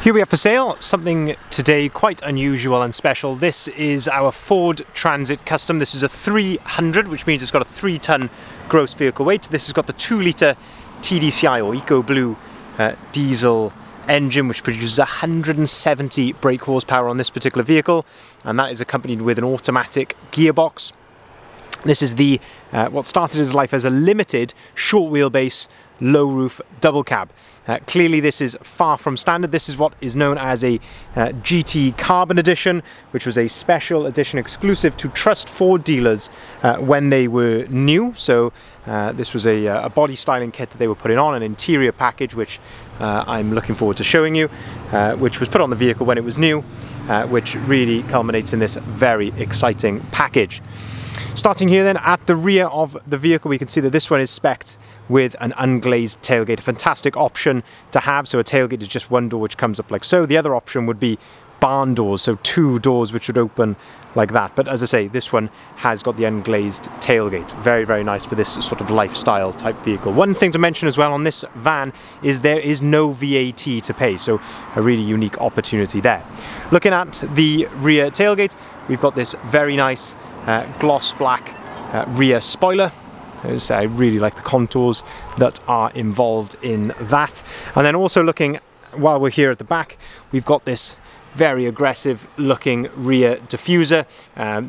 Here we have for sale something today quite unusual and special. This is our Ford Transit Custom. This is a 300, which means it's got a 3-ton gross vehicle weight. This has got the 2-litre TDCi or Eco Blue diesel engine, which produces 170 brake horsepower on this particular vehicle, and that is accompanied with an automatic gearbox. This is the what started his life as a limited short wheelbase low roof double cab. Clearly this is far from standard. This is what is known as a GT Carbon Edition, which was a special edition exclusive to Trust Ford dealers when they were new. So this was a body styling kit that they were putting on, an interior package which I'm looking forward to showing you, which was put on the vehicle when it was new, which really culminates in this very exciting package. Starting here then at the rear of the vehicle, we can see that this one is spec'd with an unglazed tailgate, a fantastic option to have. So a tailgate is just one door which comes up like so. The other option would be barn doors, so 2 doors which would open like that. But as I say, this one has got the unglazed tailgate. Very, very nice for this sort of lifestyle type vehicle. One thing to mention as well on this van is there is no VAT to pay, so a really unique opportunity there. Looking at the rear tailgate, we've got this very nice gloss black rear spoiler. I really like the contours that are involved in that. And then also looking, while we're here at the back, we've got this very aggressive looking rear diffuser.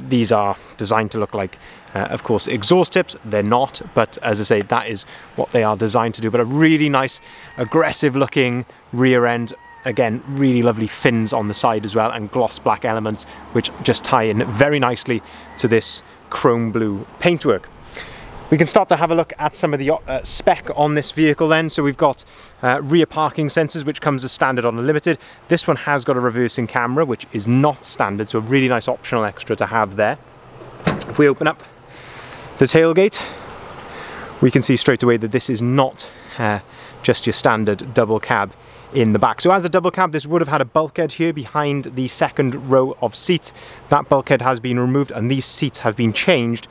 These are designed to look like, of course, exhaust tips. They're not, but as I say, that is what they are designed to do. But a really nice aggressive looking rear end. Again, really lovely fins on the side as well, and gloss black elements which just tie in very nicely to this chrome blue paintwork. We can start to have a look at some of the spec on this vehicle then. So we've got rear parking sensors, which comes as standard on a limited. This one has got a reversing camera, which is not standard, so a really nice optional extra to have there. If we open up the tailgate, we can see straight away that this is not just your standard double cab in the back. So as a double cab, this would have had a bulkhead here behind the second row of seats. That bulkhead has been removed, and these seats have been changed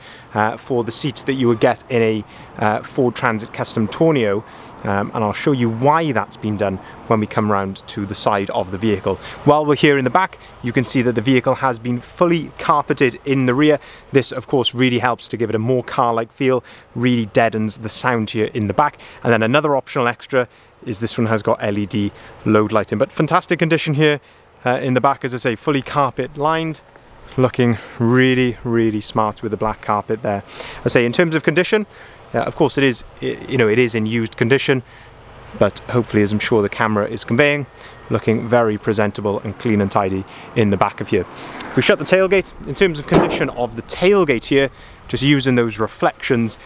for the seats that you would get in a Ford Transit Custom Tornado, and I'll show you why that's been done when we come round to the side of the vehicle. While we're here in the back, you can see that the vehicle has been fully carpeted in the rear. This of course really helps to give it a more car-like feel, really deadens the sound here in the back. And then another optional extra is this one has got LED load lighting, but fantastic condition here in the back, as I say, fully carpet lined, looking really, really smart with the black carpet there. I say in terms of condition, of course it is, you know, it is in used condition, but hopefully, as I'm sure the camera is conveying, looking very presentable and clean and tidy in the back of here. If we shut the tailgate, in terms of condition of the tailgate here, just using those reflections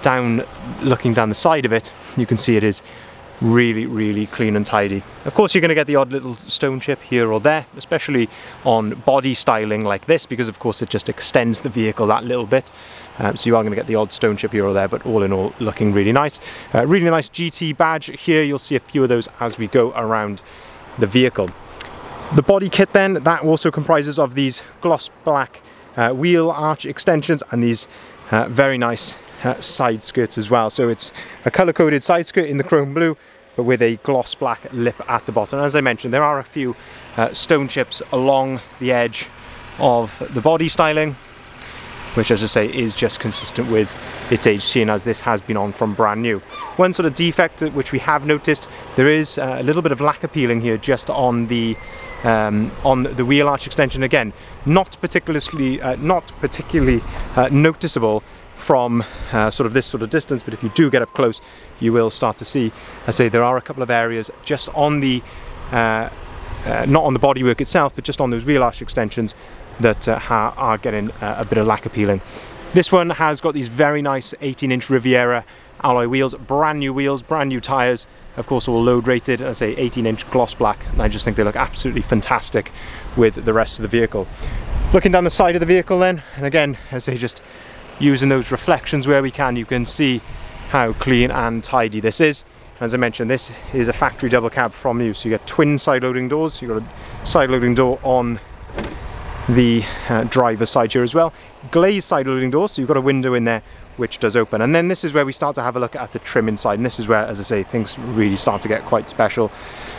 down, looking down the side of it, you can see it is really, really clean and tidy. Of course, you're going to get the odd little stone chip here or there, especially on body styling like this, because of course it just extends the vehicle that little bit. So you are going to get the odd stone chip here or there, but all in all, looking really nice. Really nice GT badge here. You'll see a few of those as we go around the vehicle. The body kit then, that also comprises of these gloss black wheel arch extensions and these very nice side skirts as well. So it's a colour-coded side skirt in the chrome blue, but with a gloss black lip at the bottom. As I mentioned, there are a few stone chips along the edge of the body styling, which, as I say, is just consistent with its age, seeing as this has been on from brand new. One sort of defect which we have noticed, there is a little bit of lacquer peeling here just on the wheel arch extension. Again, not particularly noticeable from sort of this sort of distance, but if you do get up close, you will start to see. I say there are a couple of areas just on the not on the bodywork itself, but just on those wheel arch extensions that are getting a bit of lacquer peeling. This one has got these very nice 18-inch Riviera alloy wheels, brand new tyres, of course all load rated. I say 18-inch gloss black, and I just think they look absolutely fantastic with the rest of the vehicle. Looking down the side of the vehicle then, and again, I say just using those reflections where we can, you can see how clean and tidy this is. As I mentioned, this is a factory double cab from new, so you get twin side loading doors. You've got a side loading door on the driver's side here as well. Glazed side loading doors, so you've got a window in there which does open. And then this is where we start to have a look at the trim inside, and this is where, as I say, things really start to get quite special.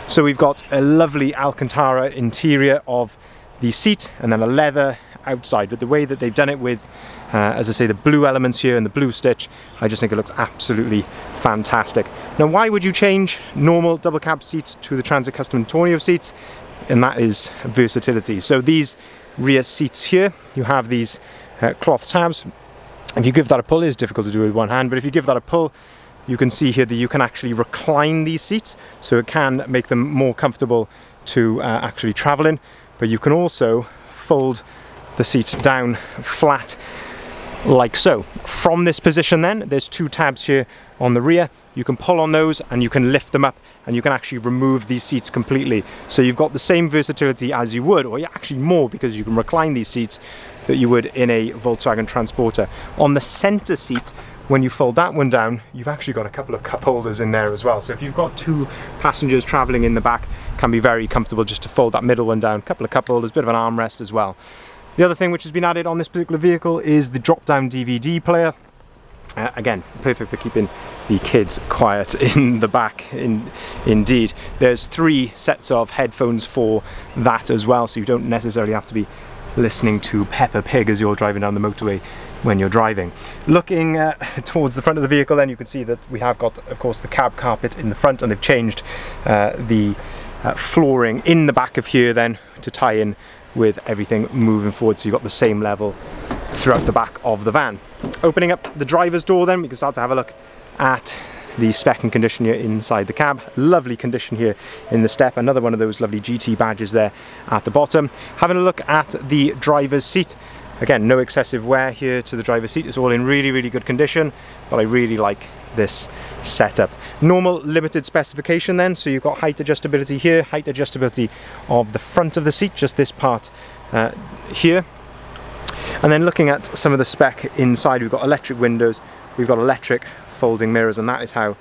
So we've got a lovely Alcantara interior of the seat, and then a leather outside. But the way that they've done it with, as I say, the blue elements here and the blue stitch, I just think it looks absolutely fantastic. Now, why would you change normal double cab seats to the Transit Custom Antonio seats? And that is versatility. So these rear seats here, you have these cloth tabs. If you give that a pull, it's difficult to do with one hand, but if you give that a pull, you can see here that you can actually recline these seats, so it can make them more comfortable to actually travel in. But you can also fold the seats down flat like so. From this position then, there's two tabs here on the rear. You can pull on those and you can lift them up, and you can actually remove these seats completely. So you've got the same versatility as you would, or actually more, because you can recline these seats that you would in a Volkswagen Transporter. On the center seat, when you fold that one down, you've actually got a couple of cup holders in there as well. So if you've got two passengers traveling in the back, it can be very comfortable just to fold that middle one down. A couple of cup holders, bit of an armrest as well. The other thing which has been added on this particular vehicle is the drop-down DVD player. Again, perfect for keeping the kids quiet in the back, indeed. There's 3 sets of headphones for that as well, so you don't necessarily have to be listening to Peppa Pig as you're driving down the motorway when you're driving. Looking towards the front of the vehicle then, you can see that we have got, of course, the cab carpet in the front, and they've changed the flooring in the back of here then to tie in with everything moving forward, so you've got the same level throughout the back of the van. Opening up the driver's door then, we can start to have a look at the spec and condition here inside the cab. Lovely condition here in the step, another one of those lovely GT badges there at the bottom. Having a look at the driver's seat, again, no excessive wear here to the driver's seat. It's all in really good condition, but I really like this setup. Normal limited specification then, so you've got height adjustability here, height adjustability of the front of the seat, just this part here. And then looking at some of the spec inside, we've got electric windows, we've got electric folding mirrors, and that is how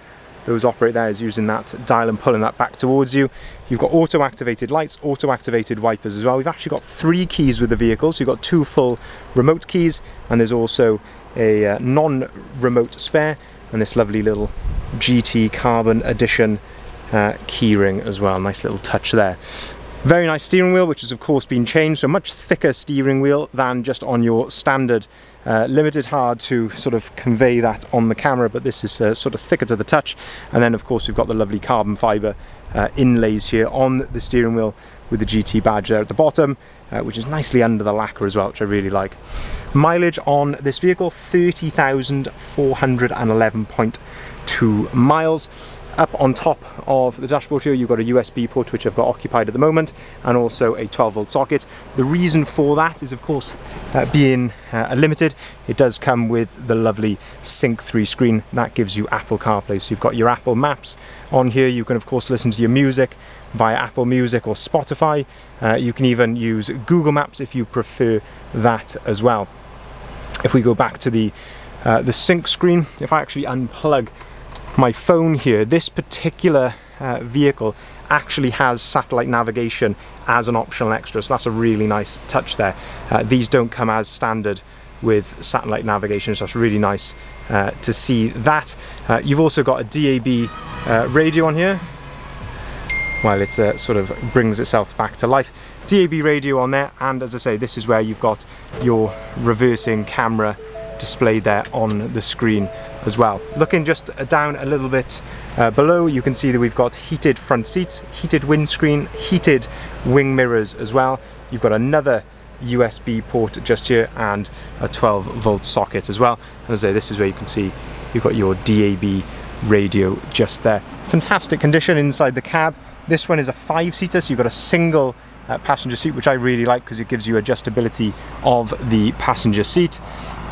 those operate there, is using that dial and pulling that back towards you. You've got auto activated lights, auto activated wipers as well. We've actually got 3 keys with the vehicle, so you've got 2 full remote keys, and there's also a non-remote spare, and this lovely little GT Carbon Edition keyring as well. Nice little touch there. Very nice steering wheel, which has of course been changed, so much thicker steering wheel than just on your standard limited. Hard to sort of convey that on the camera, but this is sort of thicker to the touch. And then of course we've got the lovely carbon fibre inlays here on the steering wheel with the GT badge there at the bottom, which is nicely under the lacquer as well, which I really like. Mileage on this vehicle, 30,411.2 miles. Up on top of the dashboard here, you've got a USB port, which I've got occupied at the moment, and also a 12-volt socket. The reason for that is, of course, being a limited, it does come with the lovely Sync 3 screen. That gives you Apple CarPlay, so you've got your Apple Maps on here. You can, of course, listen to your music via Apple Music or Spotify. You can even use Google Maps if you prefer that as well. If we go back to the Sync screen, if I actually unplug my phone here, this particular vehicle actually has satellite navigation as an optional extra, so that's a really nice touch there. These don't come as standard with satellite navigation, so it's really nice to see that. You've also got a DAB radio on here, while it sort of brings itself back to life. DAB radio on there, and as I say, this is where you've got your reversing camera displayed there on the screen as well. Looking just down a little bit below, you can see that we've got heated front seats, heated windscreen, heated wing mirrors as well. You've got another USB port just here and a 12-volt socket as well. And as I say, this is where you can see you've got your DAB radio just there. Fantastic condition inside the cab. This one is a 5-seater, so you've got a single passenger seat, which I really like because it gives you adjustability of the passenger seat.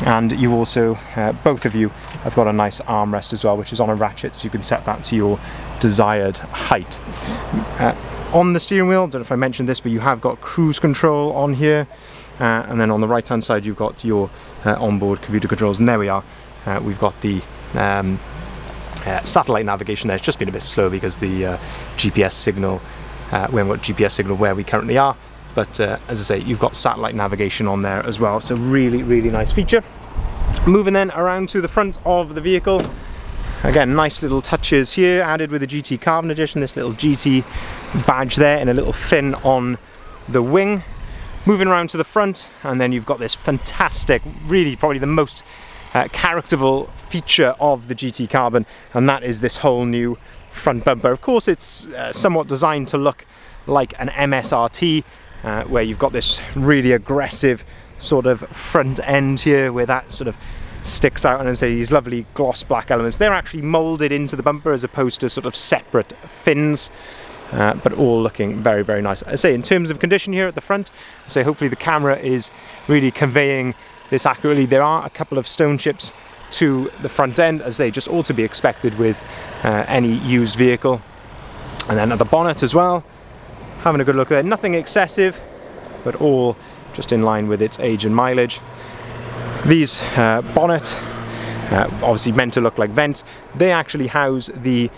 And you also, both of you, have got a nice armrest as well, which is on a ratchet, so you can set that to your desired height. On the steering wheel, I don't know if I mentioned this, but you have got cruise control on here, and then on the right hand side you've got your onboard computer controls, and there we are. We've got the satellite navigation there. It's just been a bit slow because the GPS signal, we haven't got GPS signal where we currently are, but as I say, you've got satellite navigation on there as well, so really nice feature. Moving then around to the front of the vehicle. Again, nice little touches here added with the GT Carbon Edition, this little GT badge there and a little fin on the wing. Moving around to the front, and then you've got this fantastic, really probably the most characterful feature of the GT Carbon, and that is this whole new front bumper. Of course, it's somewhat designed to look like an MSRT, where you've got this really aggressive sort of front end here where that sort of sticks out, and I say these lovely gloss black elements. They're actually moulded into the bumper as opposed to sort of separate fins, but all looking very, very nice. I say in terms of condition here at the front, I say hopefully the camera is really conveying this accurately. There are a couple of stone chips to the front end, as they just all to be expected with any used vehicle. And then at the bonnet as well, having a good look there. Nothing excessive, but all just in line with its age and mileage. These bonnet, obviously meant to look like vents, they actually house the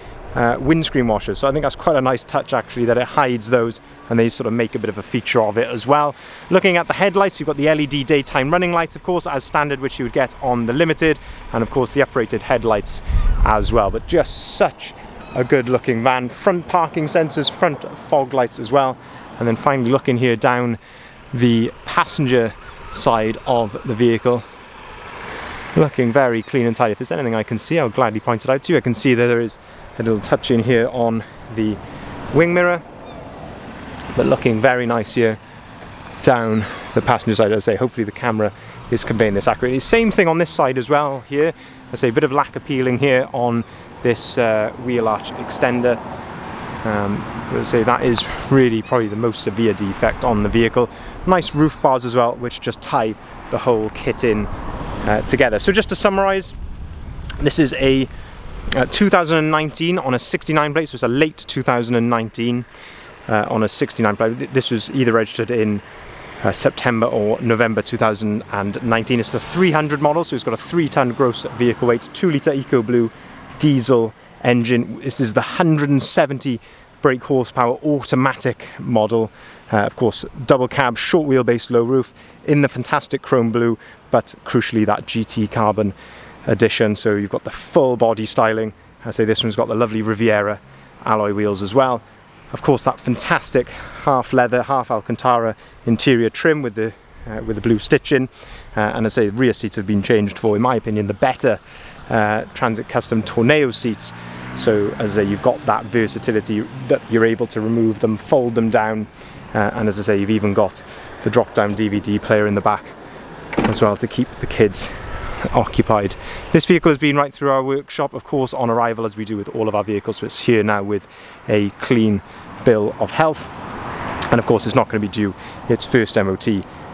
windscreen washers, so I think that's quite a nice touch actually, that it hides those and they sort of make a bit of a feature of it as well. Looking at the headlights, you've got the LED daytime running lights, of course, as standard, which you would get on the Limited, and of course the uprated headlights as well. But just such a good looking van. Front parking sensors, front fog lights as well. And then finally looking here down the passenger side of the vehicle, looking very clean and tidy. If there's anything I can see, I'll gladly point it out to you. I can see that there is a little touch in here on the wing mirror, but looking very nice here down the passenger side. As I say, hopefully the camera is conveying this accurately. Same thing on this side as well here. I say a bit of lacquer peeling here on this wheel arch extender. I say that is really probably the most severe defect on the vehicle. Nice roof bars as well, which just tie the whole kit in together. So just to summarize, this is a 2019 on a 69 plate, so it's a late 2019 on a 69 plate. This was either registered in September or November 2019. It's the 300 model, so it's got a 3-ton gross vehicle weight, 2-litre EcoBlue diesel engine. This is the 170 brake horsepower automatic model. Of course, double cab, short wheelbase, low roof, in the fantastic chrome blue, but crucially that GT Carbon edition. So you've got the full body styling. I say this one's got the lovely Riviera alloy wheels as well. Of course, that fantastic half leather, half Alcantara interior trim with the blue stitching. And I say the rear seats have been changed for, in my opinion, the better Transit Custom Torneo seats. So as I say, you've got that versatility that you're able to remove them, fold them down, and as I say, you've even got the drop-down DVD player in the back as well to keep the kids occupied. This vehicle has been right through our workshop, of course, on arrival, as we do with all of our vehicles, so it's here now with a clean bill of health, and of course it's not going to be due its first MOT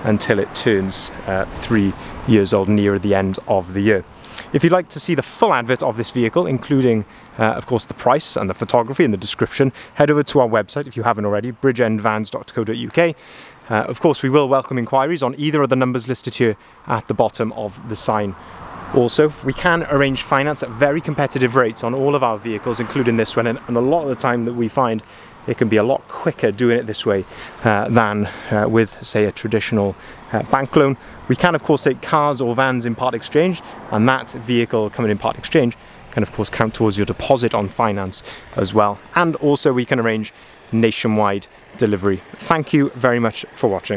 until it turns 3 years old, near the end of the year. If you'd like to see the full advert of this vehicle, including of course the price and the photography and the description, head over to our website if you haven't already, bridgeendvans.co.uk. Of course, we will welcome inquiries on either of the numbers listed here at the bottom of the sign. Also, we can arrange finance at very competitive rates on all of our vehicles, including this one, and a lot of the time that we find it can be a lot quicker doing it this way than with, say, a traditional bank loan. We can, of course, take cars or vans in part exchange, and that vehicle coming in part exchange can, of course, count towards your deposit on finance as well. And also, we can arrange nationwide delivery. Thank you very much for watching.